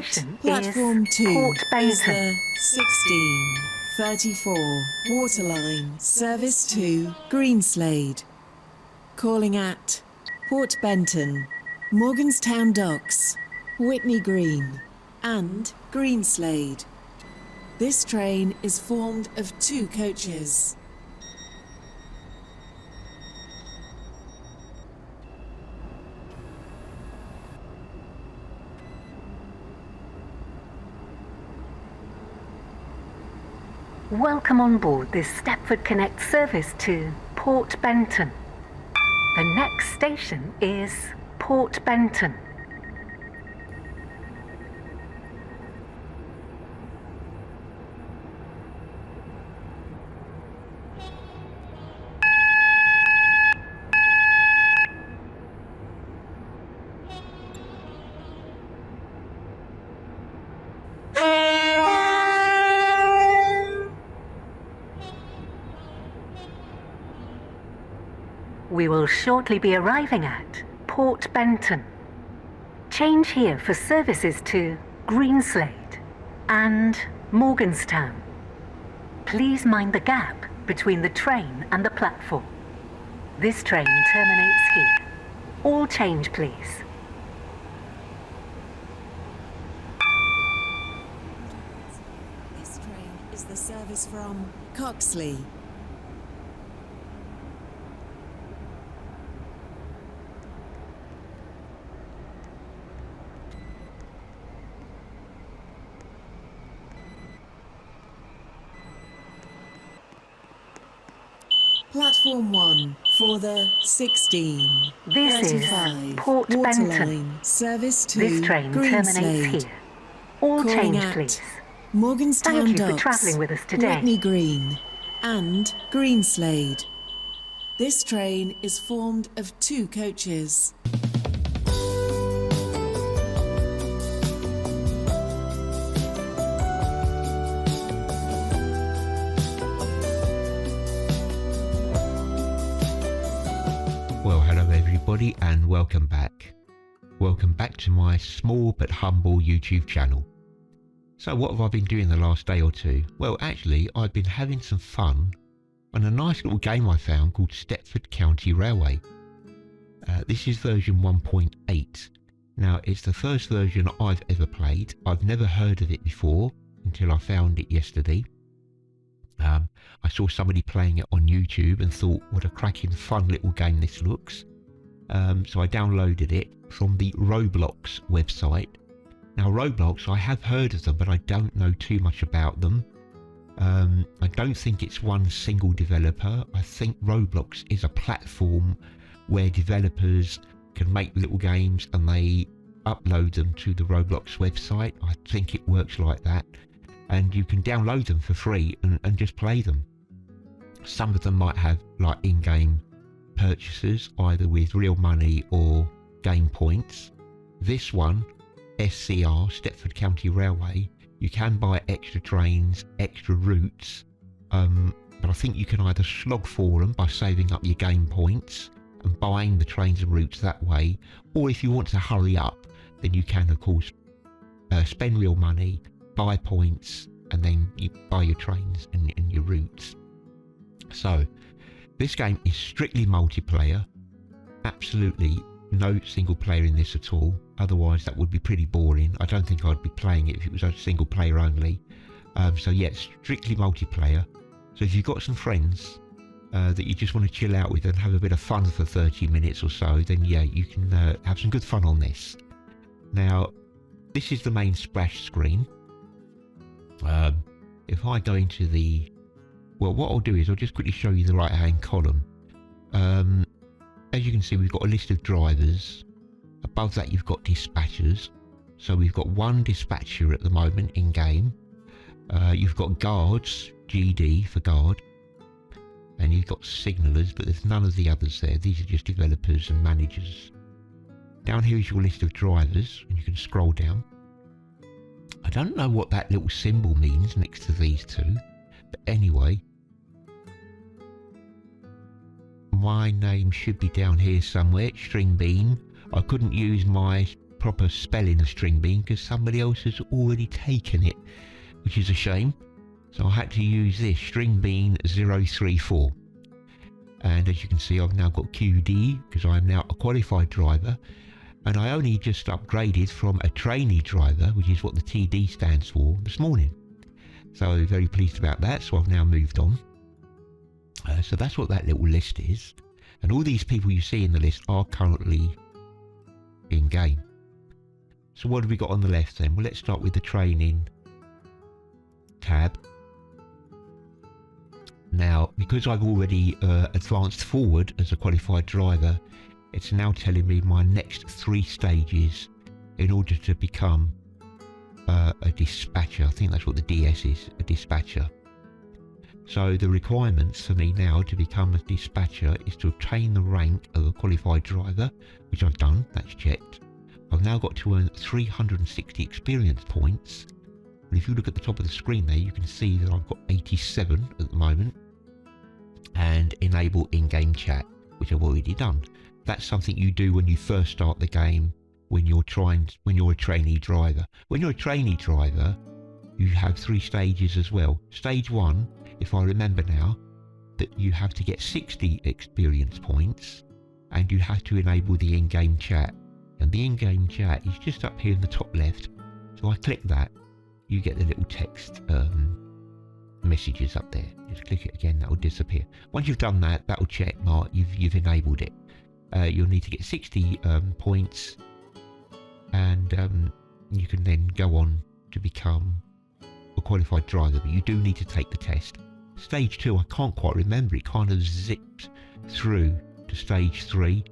station platform is 2 Port is Benton. the 1634 Waterline Service to Greenslade. Calling at Port Benton, Morganstown Docks, Whitney Green and Greenslade. This train is formed of 2 coaches. Welcome on board this Stepford Connect service to Port Benton. The next station is Port Benton. We will shortly be arriving at Port Benton. Change here for services to Greenslade and Morganstown. Please mind the gap between the train and the platform. This train terminates here. All change, please. This train is the service from Coxley. Platform 1 for the 16. This is 35 Port Waterline Benton. Service to This train terminates Greenslade. here. All Calling change, at please. Morganstown Thank you for Docks, travelling with us today. Whitney Green and Greenslade. This train is formed of 2 coaches. Well, hello everybody and welcome back. Welcome back to my small but humble YouTube channel. So what have I been doing the last day or two? Well, actually, I've been having some fun on a nice little game I found called Stepford County Railway. This is version 1.8. Now, it's the first version I've ever played. I've never heard of it before until I found it yesterday. I saw somebody playing it on YouTube and thought, what a cracking fun little game this looks. So I downloaded it from the Roblox website. Now Roblox, I have heard of them, but I don't know too much about them. I don't think it's one single developer. I think Roblox is a platform where developers can make little games and they upload them to the Roblox website. I think it works like that. And you can download them for free and just play them. Some of them might have like in-game purchases, either with real money or game points. This one, SCR, Stepford County Railway, you can buy extra trains, extra routes, but I think you can either slog for them by saving up your game points and buying the trains and routes that way, or if you want to hurry up, then you can of course spend real money, buy points, and then you buy your trains and your routes. So this game is strictly multiplayer, absolutely no single player in this at all, otherwise that would be pretty boring. I don't think I'd be playing it if it was a single player only. So yeah, strictly multiplayer. So if you've got some friends that you just want to chill out with and have a bit of fun for 30 minutes or so, then yeah, you can have some good fun on this. Now, this is the main splash screen. If I go into the... Well, what I'll do is I'll just quickly show you the right-hand column. As you can see, we've got a list of drivers. Above that, you've got dispatchers. So we've got one dispatcher at the moment in-game. You've got guards, GD for guard. And you've got signallers, but there's none of the others there. These are just developers and managers. Down here is your list of drivers, and you can scroll down. I don't know what that little symbol means next to these two, but anyway, my name should be down here somewhere. String Bean. I couldn't use my proper spelling of string bean because somebody else has already taken it, which is a shame. So I had to use this, string bean 034. And as you can see, I've now got QD because I am now a qualified driver. And I only just upgraded from a trainee driver, which is what the TD stands for, this morning. So very pleased about that. So I've now moved on. So that's what that little list is. And all these people you see in the list are currently in game. So what have we got on the left then? Well, let's start with the training tab. Now, because I've already advanced forward as a qualified driver, it's now telling me my next 3 stages in order to become a dispatcher. I think that's what the DS is, a dispatcher. So the requirements for me now to become a dispatcher is to obtain the rank of a qualified driver, which I've done, that's checked. I've now got to earn 360 experience points. And if you look at the top of the screen there, you can see that I've got 87 at the moment. And enable in-game chat, which I've already done. That's something you do when you first start the game, when you're a trainee driver. When you're a trainee driver, you have 3 stages as well. Stage 1, if I remember now, that you have to get 60 experience points and you have to enable the in-game chat. And the in-game chat is just up here in the top left. So I click that, you get the little text messages up there. Just click it again, that will disappear. Once you've done that, that will check mark you've enabled it. You'll need to get 60 points and you can then go on to become a qualified driver, but you do need to take the test. Stage 2, I can't quite remember, it kind of zips through to stage 3.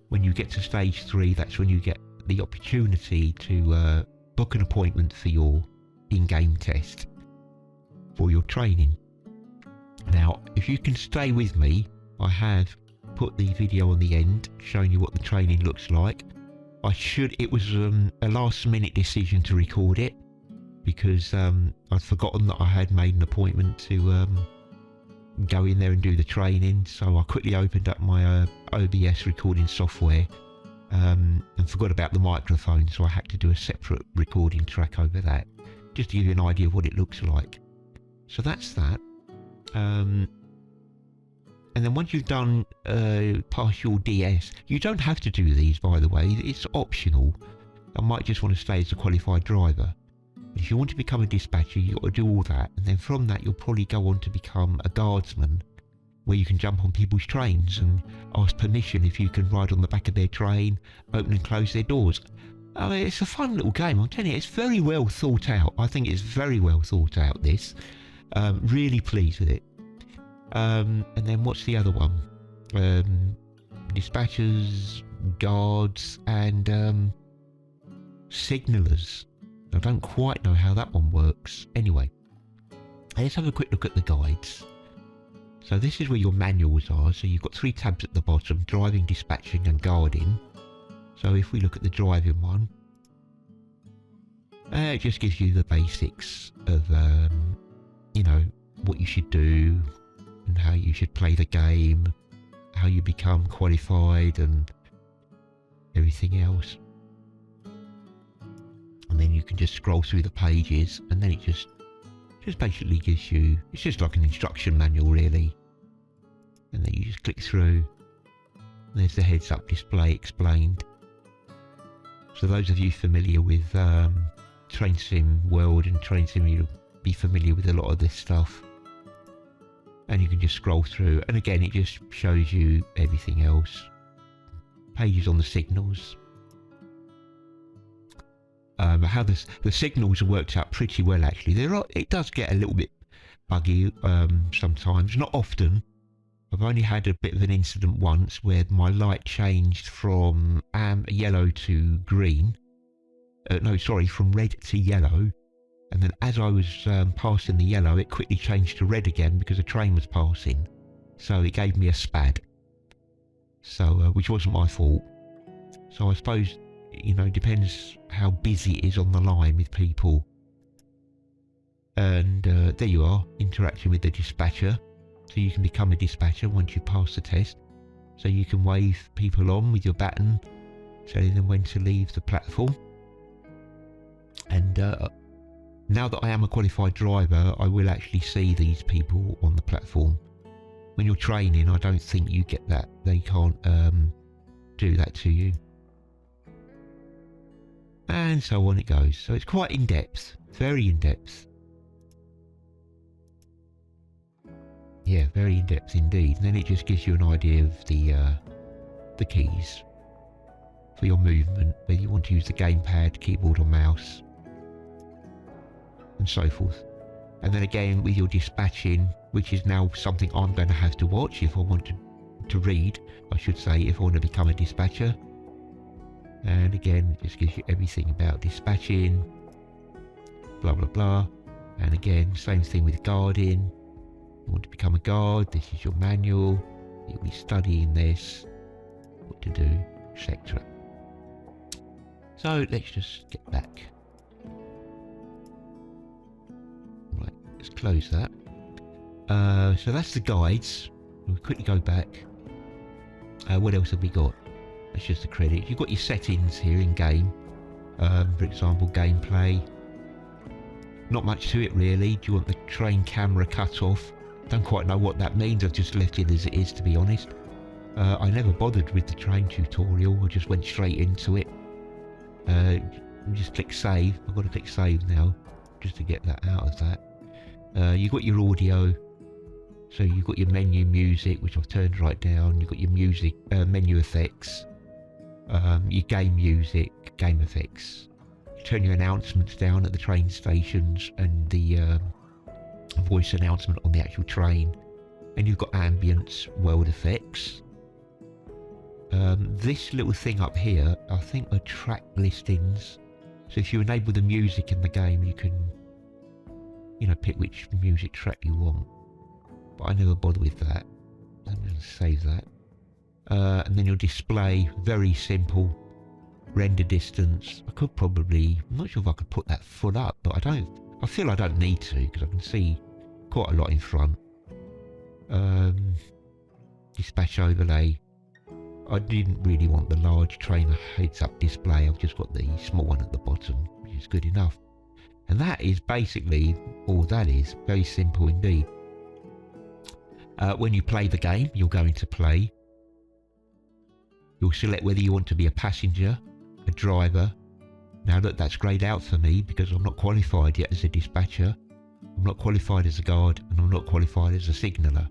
When you get to stage 3, that's when you get the opportunity to book an appointment for your in-game test for your training. Now, if you can stay with me, I have put the video on the end showing you what the training looks like. It was a last minute decision to record it because I'd forgotten that I had made an appointment to go in there and do the training, so I quickly opened up my OBS recording software and forgot about the microphone, so I had to do a separate recording track over that, just to give you an idea of what it looks like. So that's that. And then once you've done partial DS, you don't have to do these, by the way, it's optional. I might just want to stay as a qualified driver. If you want to become a dispatcher, you've got to do all that, and then from that you'll probably go on to become a guardsman, where you can jump on people's trains and ask permission if you can ride on the back of their train, open and close their doors. I mean, it's a fun little game, I'm telling you, it's very well thought out. I think it's very well thought out, this. Really pleased with it. And then what's the other one? Dispatchers, guards, and signallers. I don't quite know how that one works. Anyway, let's have a quick look at the guides. So this is where your manuals are. So you've got 3 tabs at the bottom: driving, dispatching, and guarding. So if we look at the driving one, it just gives you the basics of, you know, what you should do and how you should play the game, how you become qualified and everything else. And then you can just scroll through the pages, and then it just basically gives you, it's just like an instruction manual really. And then you just click through, there's the heads up display explained. So those of you familiar with Train Sim World and Train Sim, you'll be familiar with a lot of this stuff. And you can just scroll through, and again it just shows you everything else. Pages on the signals. How the signals are worked out pretty well actually. It does get a little bit buggy sometimes, not often. I've only had a bit of an incident once where my light changed from yellow to green. From red to yellow. And then as I was passing the yellow, it quickly changed to red again because a train was passing. So it gave me a spad. So, which wasn't my fault. So I suppose, you know, depends how busy it is on the line with people. And there you are, interacting with the dispatcher. So you can become a dispatcher once you pass the test. So you can wave people on with your baton telling them when to leave the platform. And now that I am a qualified driver, I will actually see these people on the platform. When you're training, I don't think you get that. They can't do that to you. And so on it goes. So it's quite in-depth, very in-depth. Yeah, very in-depth indeed. And then it just gives you an idea of the keys for your movement, whether you want to use the gamepad, keyboard or mouse, and so forth. And then again with your dispatching, which is now something I'm going to have to watch if I want to read, I should say, if I want to become a dispatcher. And again, it just gives you everything about dispatching, blah blah blah. And again, same thing with guarding. You want to become a guard, this is your manual. You'll be studying this, what to do, etc. So let's just get back. Right, let's close that. So that's the guides. We'll quickly go back. What else have we got? That's just the credits. You've got your settings here in game. For example, gameplay. Not much to it really. Do you want the train camera cut off? Don't quite know what that means. I've just left it as it is, to be honest. I never bothered with the train tutorial. I just went straight into it. Just click save. I've got to click save now just to get that out of that. You've got your audio. So you've got your menu music, which I've turned right down. You've got your music menu effects. Your game music, game effects. You turn your announcements down at the train stations and the voice announcement on the actual train. And you've got ambience, world effects. This little thing up here, I think are track listings. So if you enable the music in the game, you can, pick which music track you want. But I never bother with that. I'm going to save that. And then your display, very simple. Render distance. I could probably, I'm not sure if I could put that full up, but I feel I don't need to because I can see quite a lot in front. Dispatch overlay. I didn't really want the large train heads-up display. I've just got the small one at the bottom, which is good enough. And that is basically all that is. Very simple indeed. When you play the game, you're going to play. You'll select whether you want to be a passenger, a driver. Now look, that's greyed out for me because I'm not qualified yet as a dispatcher. I'm not qualified as a guard, and I'm not qualified as a signaller.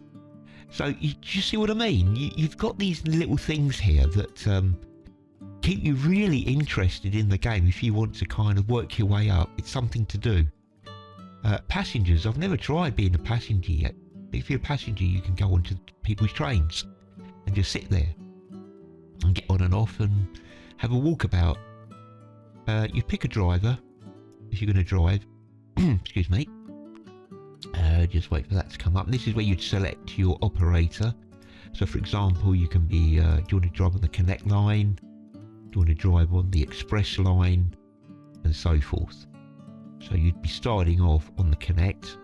So you see what I mean? You've got these little things here that keep you really interested in the game if you want to kind of work your way up. It's something to do. Passengers, I've never tried being a passenger yet. If you're a passenger, you can go onto people's trains and just sit there and get on and off and have a walkabout. You pick a driver if you're going to drive. Excuse me. Just wait for that to come up. This is where you'd select your operator. So for example, you can be, do you want to drive on the Connect line? Do you want to drive on the Express line? And so forth. So you'd be starting off on the Connect.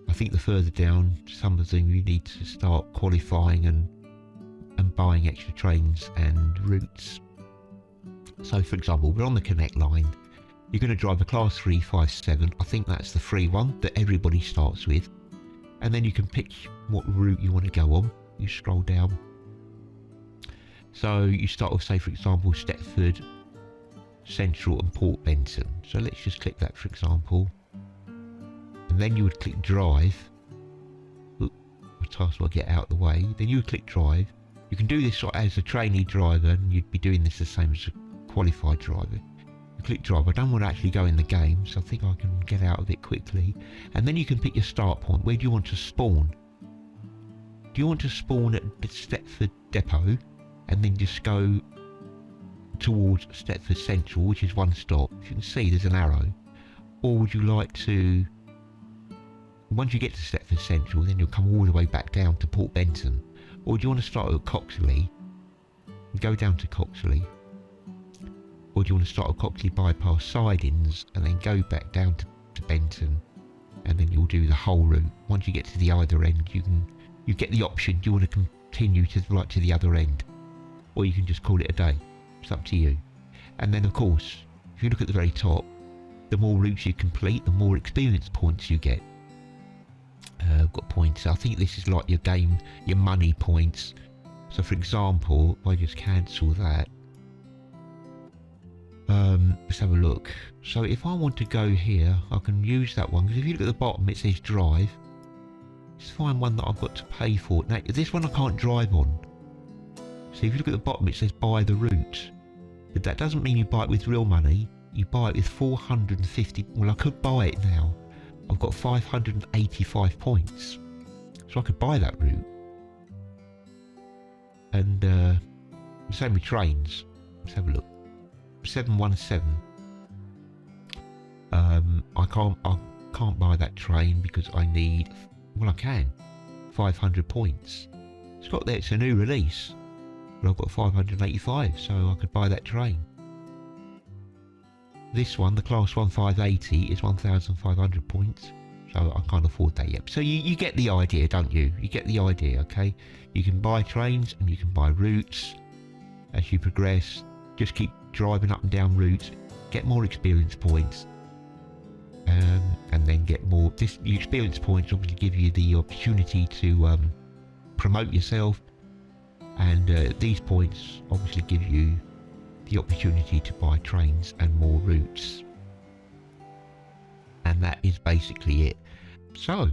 I think the further down, some of them you need to start qualifying and buying extra trains and routes. So for example, we're on the Connect line. You're going to drive a Class 357. I think that's the free one that everybody starts with. And then you can pick what route you want to go on. You scroll down. So you start with, say for example, Stepford, Central and Port Benton. So let's just click that for example. And then you would click drive. Oop, my task will get out of the way. Then you would click drive. You can do this as a trainee driver and you'd be doing this the same as a qualified driver. You click drive. I don't want to actually go in the game, so I think I can get out of it quickly. And then you can pick your start point. Where do you want to spawn? Do you want to spawn at the Stepford Depot and then just go towards Stepford Central, which is one stop? As you can see, there's an arrow. Or would you like to, once you get to Stepford Central, then you'll come all the way back down to Port Benton? Or do you want to start at Coxley and go down to Coxley? Or do you want to start at Coxley bypass sidings and then go back down to Benton, and then you'll do the whole route? Once you get to the either end, you get the option. Do you want to continue to the other end, or you can just call it a day? It's up to you. And then of course, if you look at the very top, the more routes you complete, the more experience points you get. I've got points. I think this is like your game, your money points. So for example, if I just cancel that, let's have a look. So if I want to go here, I can use that one, because if you look at the bottom it says drive. Let's find one that I've got to pay for. Now this one I can't drive on. So if you look at the bottom it says buy the route. But that doesn't mean you buy it with real money. You buy it with 450. Well, I could buy it now. I've got 585 points. So I could buy that route. And same with trains. Let's have a look. 717. I can't buy that train because I need, well I can, 500 points. It's got there, it's a new release. But I've got 585, so I could buy that train. This one, the Class 1 580, is 1,500 points, so I can't afford that yet. So you get the idea, don't you? You get the idea, okay? You can buy trains and you can buy routes as you progress. Just keep driving up and down routes, get more experience points, and then get more. The experience points obviously give you the opportunity to promote yourself, and these points obviously give you the opportunity to buy trains and more routes. And that is basically it. So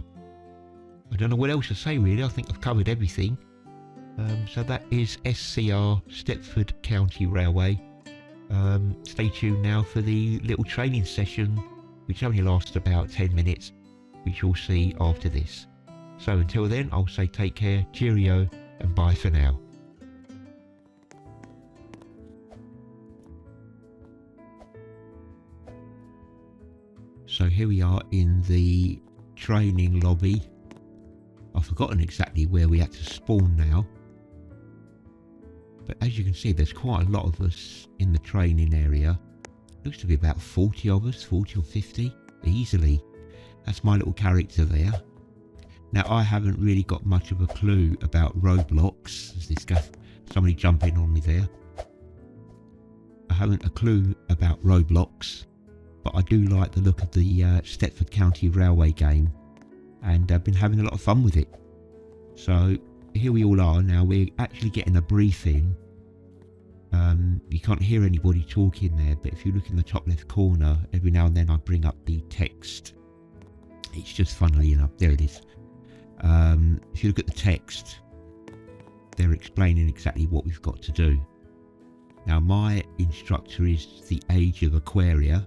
I don't know what else to say really. I think I've covered everything. So that is SCR, Stepford County Railway. Stay tuned now for the little training session, which only lasts about 10 minutes, which you'll see after this. So until then, I'll say take care, cheerio, and bye for now. So here we are in the training lobby. I've forgotten exactly where we had to spawn now. But as you can see, there's quite a lot of us in the training area. Looks to be about 40 of us, 40 or 50, easily. That's my little character there. Now, I haven't really got much of a clue about Roblox. As this guy, somebody jumping on me there. I haven't a clue about Roblox, but I do like the look of the Stepford County Railway game, and I've been having a lot of fun with it. So here we all are now. We're actually getting a briefing. You can't hear anybody talking there, but if you look in the top left corner, every now and then I bring up the text. It's just funnily enough, there it is. If you look at the text, they're explaining exactly what we've got to do. Now my instructor is the age of Aquaria.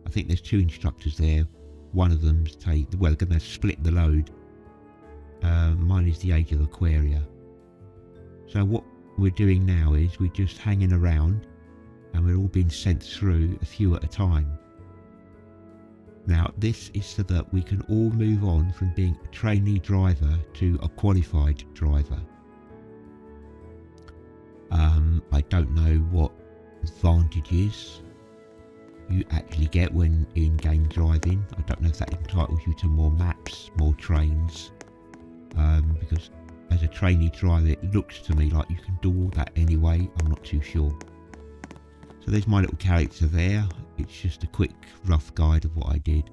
I think there's two instructors there. One of them's they're going to split the load. Mine is the age of Aquaria. So what we're doing now is we're just hanging around, and we're all being sent through a few at a time. Now this is so that we can all move on from being a trainee driver to a qualified driver. I don't know what advantages you actually get when in-game driving. I don't know if that entitles you to more maps, more trains, because as a trainee driver it looks to me like you can do all that anyway. I'm not too sure. So there's my little character there. It's just a quick rough guide of what I did.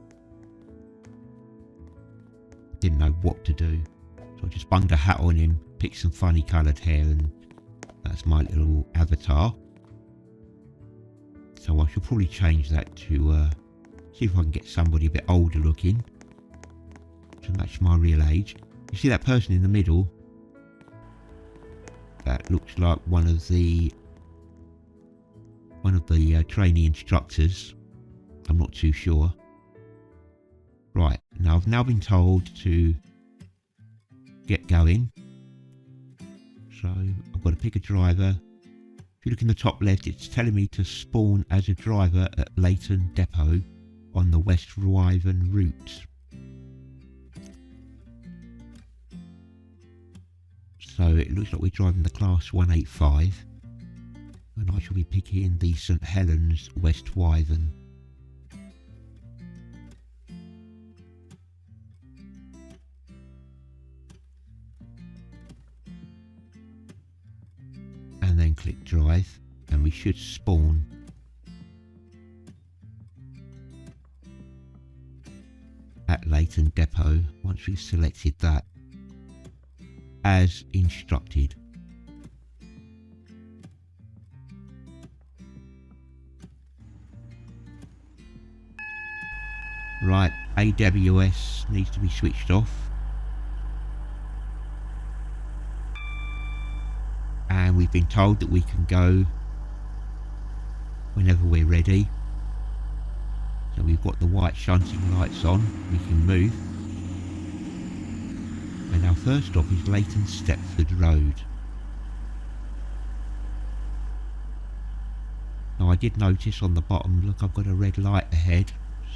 Didn't know what to do, so I just bunged a hat on him, picked some funny coloured hair, and that's my little avatar. So I should probably change that to see if I can get somebody a bit older looking to match my real age. You see that person in the middle? That looks like one of the trainee instructors. I'm not too sure. Right, now I've now been told to get going. So I've got to pick a driver. If you look in the top left, it's telling me to spawn as a driver at Leighton Depot on the West Wyvern route. So it looks like we're driving the Class 185, and I shall be picking the St Helens West Wyvern. And then click drive, and we should spawn Leighton Depot, once we've selected that, as instructed. Right, AWS needs to be switched off. And we've been told that we can go whenever we're ready. So we've got the white shunting lights on, we can move. And our first stop is Leighton Stepford Road. Now I did notice on the bottom, look, I've got a red light ahead,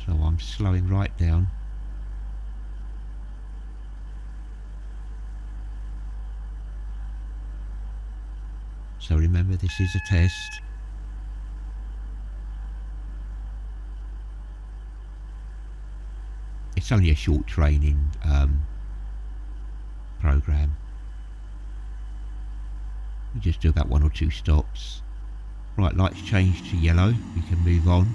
so I'm slowing right down. So remember, this is a test. It's only a short training program. We just do about 1 or 2 stops. Right, lights change to yellow. We can move on.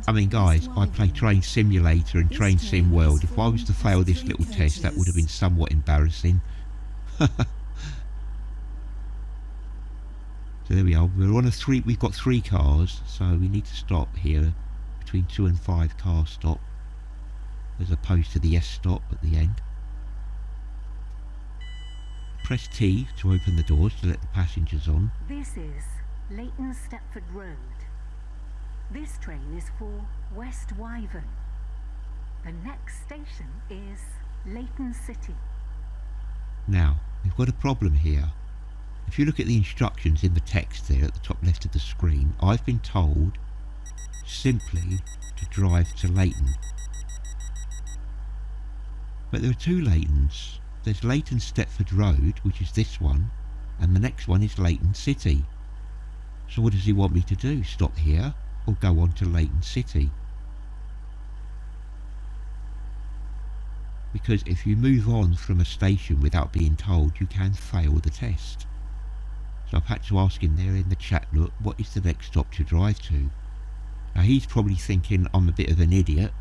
I mean, guys, I play Train Simulator and Train Sim World. If I was to fail this little test, that would have been somewhat embarrassing. So there we are. We're on a 3. We've got 3 cars, so we need to stop here between 2 and 5 car stop, as opposed to the S stop at the end. Press T to open the doors to let the passengers on. This is Leighton Stepford Road. This train is for West Wyvern. The next station is Leighton City. Now, we've got a problem here. If you look at the instructions in the text there at the top left of the screen, I've been told simply to drive to Leighton. But there are 2 Leightons. There's Leighton Stepford Road, which is this one, and the next one is Leighton City. So what does he want me to do? Stop here? Or go on to Leighton City? Because if you move on from a station without being told, you can fail the test. So I've had to ask him there in the chat, look, what is the next stop to drive to? Now he's probably thinking I'm a bit of an idiot,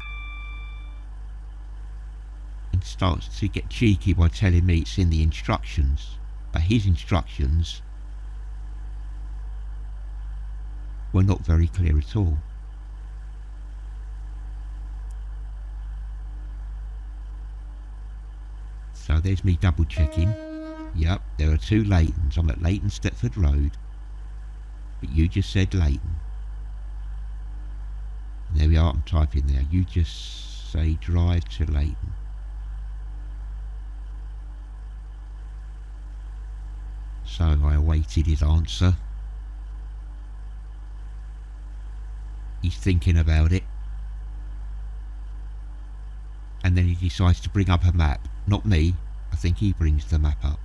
and starts to get cheeky by telling me it's in the instructions. But his instructions were not very clear at all. So there's me double checking. Yep, there are 2 Leightons. I'm at Leighton Stepford Road, but you just said Leighton. And there we are, I'm typing there. You just say drive to Leighton. So I awaited his answer. He's thinking about it, and then he decides to bring up a map. Not me, I think he brings the map up.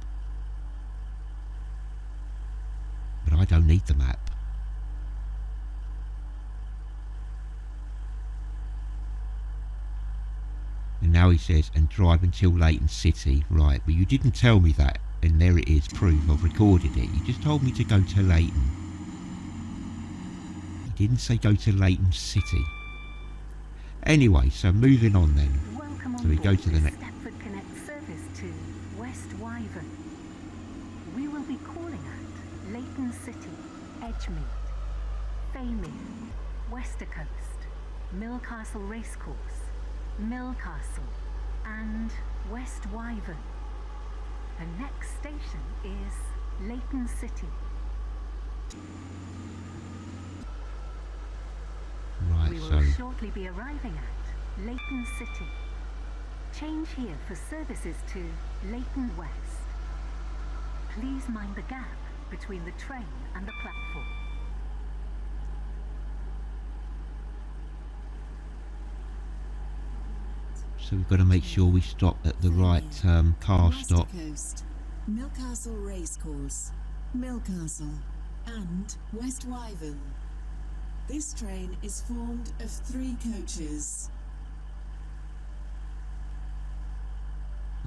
But I don't need the map. And now he says, and drive until Leighton City. Right, but you didn't tell me that, and there it is, proof. I've recorded it. You just told me to go to Leighton. Didn't say go to Leighton City. Anyway, so moving on then. So we go to the next. Stepford Connect service to West Wyvern. We will be calling at Leighton City, Edgemead, Faymere, Westercoast, Millcastle Racecourse, Millcastle, and West Wyvern. The next station is Leighton City. Right, We will so shortly be arriving at Leighton City. Change here for services to Leighton West. Please mind the gap between the train and the platform. so we've got to make sure we stop at the right car stop. Westercoast, Millcastle Racecourse, Millcastle, and West Wyvern. This train is formed of 3 coaches.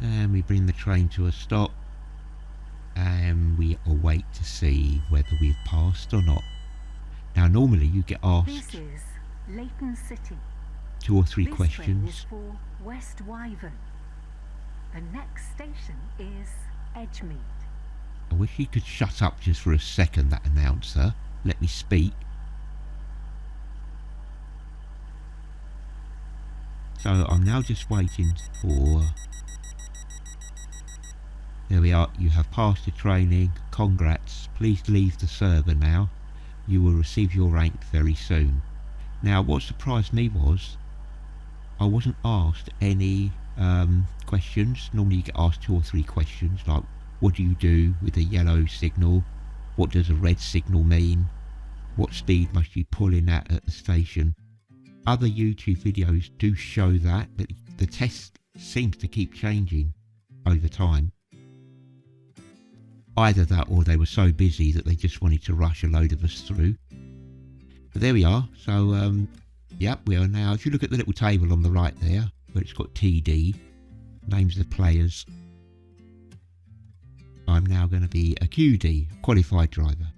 And we bring the train to a stop and we await to see whether we've passed or not. Now normally you get asked This is Leighton City. 2 or 3 This train questions. is for West Wyvern. The next station is Edgemead. I wish he could shut up just for a second, that announcer. Let me speak. So I'm now just waiting for... There we are, you have passed the training. Congrats. Please leave the server now. You will receive your rank very soon. Now what surprised me was I wasn't asked any questions. Normally you get asked 2 or 3 questions like, what do you do with a yellow signal? What does a red signal mean? What speed must you pull in at the station? Other YouTube videos do show that, but the test seems to keep changing over time. Either that or they were so busy that they just wanted to rush a load of us through. But there we are. So, yep, we are now, if you look at the little table on the right there, where it's got TD, names of the players, I'm now going to be a QD, qualified driver.